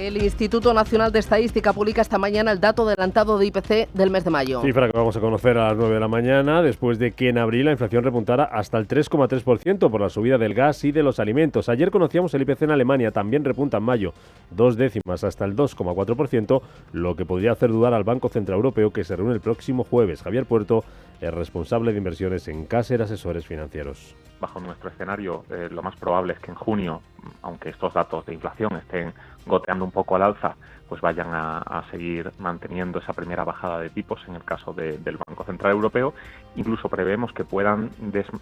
El Instituto Nacional de Estadística publica esta mañana el dato adelantado de IPC del mes de mayo. Cifra que vamos a conocer a las 9 de la mañana, después de que en abril la inflación repuntara hasta el 3,3% por la subida del gas y de los alimentos. Ayer conocíamos el IPC en Alemania, también repunta en mayo, 2 décimas hasta el 2,4%, lo que podría hacer dudar al Banco Central Europeo, que se reúne el próximo jueves. Javier Puerto es responsable de inversiones en Caser Asesores Financieros. Bajo nuestro escenario, lo más probable es que en junio, aunque estos datos de inflación estén goteando un poco al alza, pues vayan a seguir manteniendo esa primera bajada de tipos en el caso del Banco Central Europeo. Incluso prevemos que puedan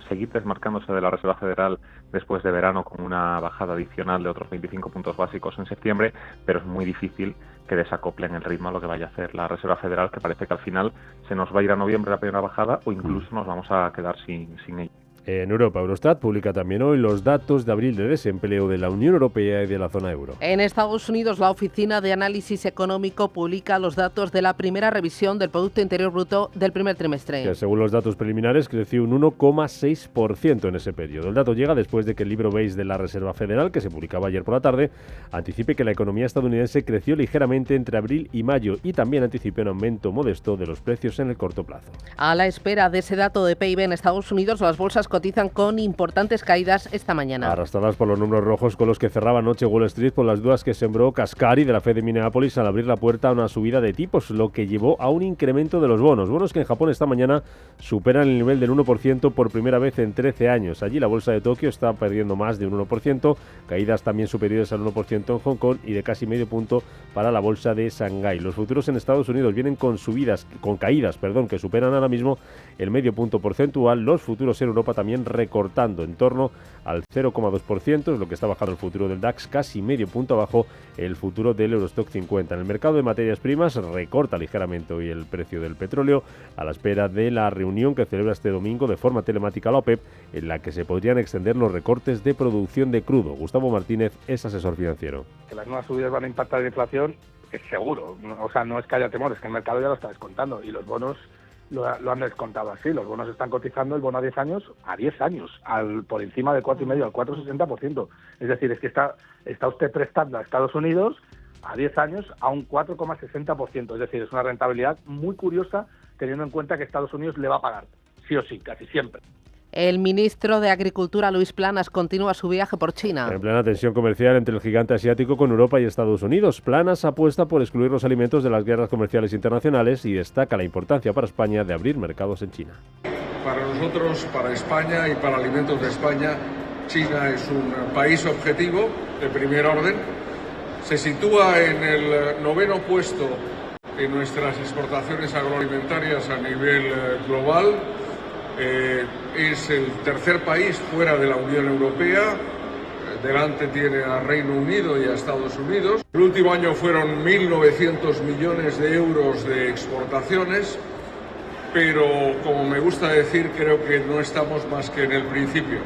seguir desmarcándose de la Reserva Federal después de verano con una bajada adicional de otros 25 puntos básicos en septiembre, pero es muy difícil que desacoplen el ritmo a lo que vaya a hacer la Reserva Federal, que parece que al final se nos va a ir a noviembre la primera bajada o incluso nos vamos a quedar sin ella. En Europa, Eurostat publica también hoy los datos de abril de desempleo de la Unión Europea y de la zona euro. En Estados Unidos, la Oficina de Análisis Económico publica los datos de la primera revisión del Producto Interior Bruto del primer trimestre. Que según los datos preliminares creció un 1,6% en ese periodo. El dato llega después de que el libro beige de la Reserva Federal, que se publicaba ayer por la tarde, anticipe que la economía estadounidense creció ligeramente entre abril y mayo y también anticipe un aumento modesto de los precios en el corto plazo. A la espera de ese dato de PIB en Estados Unidos, las bolsas cotizan con importantes caídas esta mañana. Arrastradas por los números rojos con los que cerraba anoche Wall Street por las dudas que sembró Kaspari de la Fed de Minneapolis al abrir la puerta a una subida de tipos, lo que llevó a un incremento de los bonos. Bonos que en Japón esta mañana superan el nivel del 1% por primera vez en 13 años. Allí la bolsa de Tokio está perdiendo más de un 1%, caídas también superiores al 1% en Hong Kong y de casi medio punto para la bolsa de Shanghái. Los futuros en Estados Unidos vienen con caídas que superan ahora mismo el medio punto porcentual. Los futuros en Europa también recortando en torno al 0,2%, es lo que está bajando el futuro del DAX, casi medio punto abajo el futuro del Eurostock 50. En el mercado de materias primas recorta ligeramente hoy el precio del petróleo a la espera de la reunión que celebra este domingo de forma telemática la OPEP, en la que se podrían extender los recortes de producción de crudo. Gustavo Martínez es asesor financiero. Que las nuevas subidas van a impactar en la inflación es seguro, o sea, no es que haya temor, es que el mercado ya lo está descontando y los bonos lo han descontado así. Los bonos están cotizando el bono a 10 años, por encima del 4,5, al 4,60%. Es decir, es que está usted prestando a Estados Unidos a 10 años a un 4,60%. Es decir, es una rentabilidad muy curiosa teniendo en cuenta que Estados Unidos le va a pagar, sí o sí, casi siempre. El ministro de Agricultura, Luis Planas, continúa su viaje por China. En plena tensión comercial entre el gigante asiático con Europa y Estados Unidos, Planas apuesta por excluir los alimentos de las guerras comerciales internacionales y destaca la importancia para España de abrir mercados en China. Para nosotros, para España y para Alimentos de España, China es un país objetivo de primer orden. Se sitúa en el 9º puesto en nuestras exportaciones agroalimentarias a nivel global. Es el tercer país fuera de la Unión Europea, delante tiene a Reino Unido y a Estados Unidos. El último año fueron 1.900 millones de euros de exportaciones, pero como me gusta decir, creo que no estamos más que en el principio.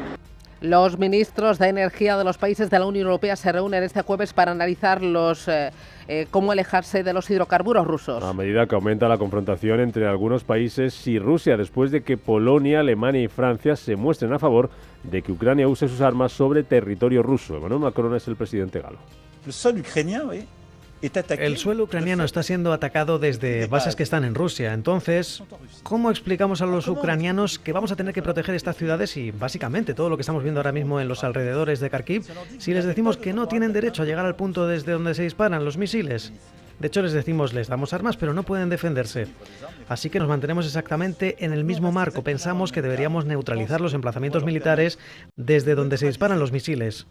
Los ministros de Energía de los países de la Unión Europea se reúnen este jueves para analizar cómo alejarse de los hidrocarburos rusos. A medida que aumenta la confrontación entre algunos países y Rusia, después de que Polonia, Alemania y Francia se muestren a favor de que Ucrania use sus armas sobre territorio ruso. Emmanuel Macron es el presidente galo. El suelo ucraniano está siendo atacado desde bases que están en Rusia. Entonces, ¿cómo explicamos a los ucranianos que vamos a tener que proteger estas ciudades y básicamente todo lo que estamos viendo ahora mismo en los alrededores de Kharkiv si les decimos que no tienen derecho a llegar al punto desde donde se disparan los misiles? De hecho, les decimos, les damos armas, pero no pueden defenderse. Así que nos mantenemos exactamente en el mismo marco. Pensamos que deberíamos neutralizar los emplazamientos militares desde donde se disparan los misiles.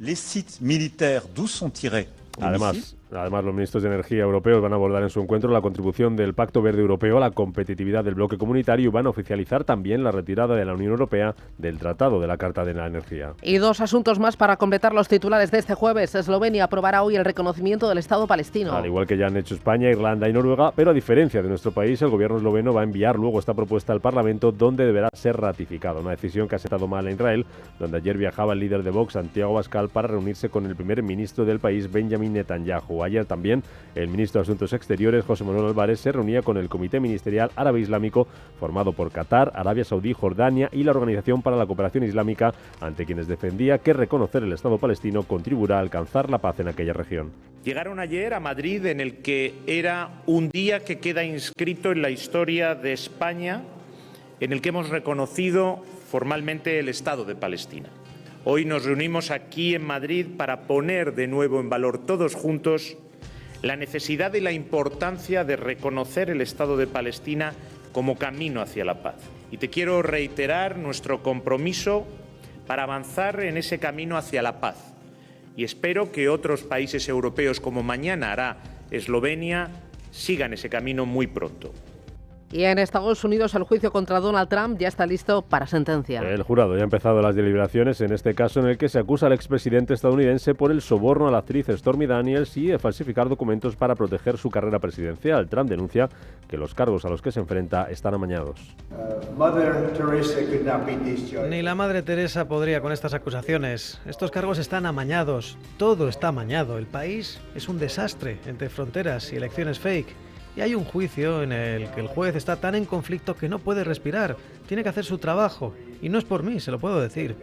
Además, los ministros de Energía europeos van a abordar en su encuentro la contribución del Pacto Verde Europeo a la competitividad del bloque comunitario y van a oficializar también la retirada de la Unión Europea del Tratado de la Carta de la Energía. Y dos asuntos más para completar los titulares de este jueves. Eslovenia aprobará hoy el reconocimiento del Estado palestino. Al igual que ya han hecho España, Irlanda y Noruega, pero a diferencia de nuestro país, el gobierno esloveno va a enviar luego esta propuesta al Parlamento, donde deberá ser ratificada. Una decisión que ha sentado mal a Israel, donde ayer viajaba el líder de Vox, Santiago Abascal, para reunirse con el primer ministro del país, Benjamin Benjamín Netanyahu. Ayer también el ministro de Asuntos Exteriores, José Manuel Álvarez, se reunía con el Comité Ministerial Árabe Islámico formado por Qatar, Arabia Saudí, Jordania y la Organización para la Cooperación Islámica, ante quienes defendía que reconocer el Estado palestino contribuirá a alcanzar la paz en aquella región. Llegaron ayer a Madrid, en el que era un día que queda inscrito en la historia de España, en el que hemos reconocido formalmente el Estado de Palestina. Hoy nos reunimos aquí en Madrid para poner de nuevo en valor todos juntos la necesidad y la importancia de reconocer el Estado de Palestina como camino hacia la paz. Y te quiero reiterar nuestro compromiso para avanzar en ese camino hacia la paz. Y espero que otros países europeos, como mañana hará Eslovenia, sigan ese camino muy pronto. Y en Estados Unidos el juicio contra Donald Trump ya está listo para sentencia. El jurado ya ha empezado las deliberaciones en este caso en el que se acusa al expresidente estadounidense por el soborno a la actriz Stormy Daniels y de falsificar documentos para proteger su carrera presidencial. Trump denuncia que los cargos a los que se enfrenta están amañados. Ni la Madre Teresa podría con estas acusaciones. Estos cargos están amañados. Todo está amañado. El país es un desastre entre fronteras y elecciones fake. Y hay un juicio en el que el juez está tan en conflicto que no puede respirar. Tiene que hacer su trabajo. Y no es por mí, se lo puedo decir.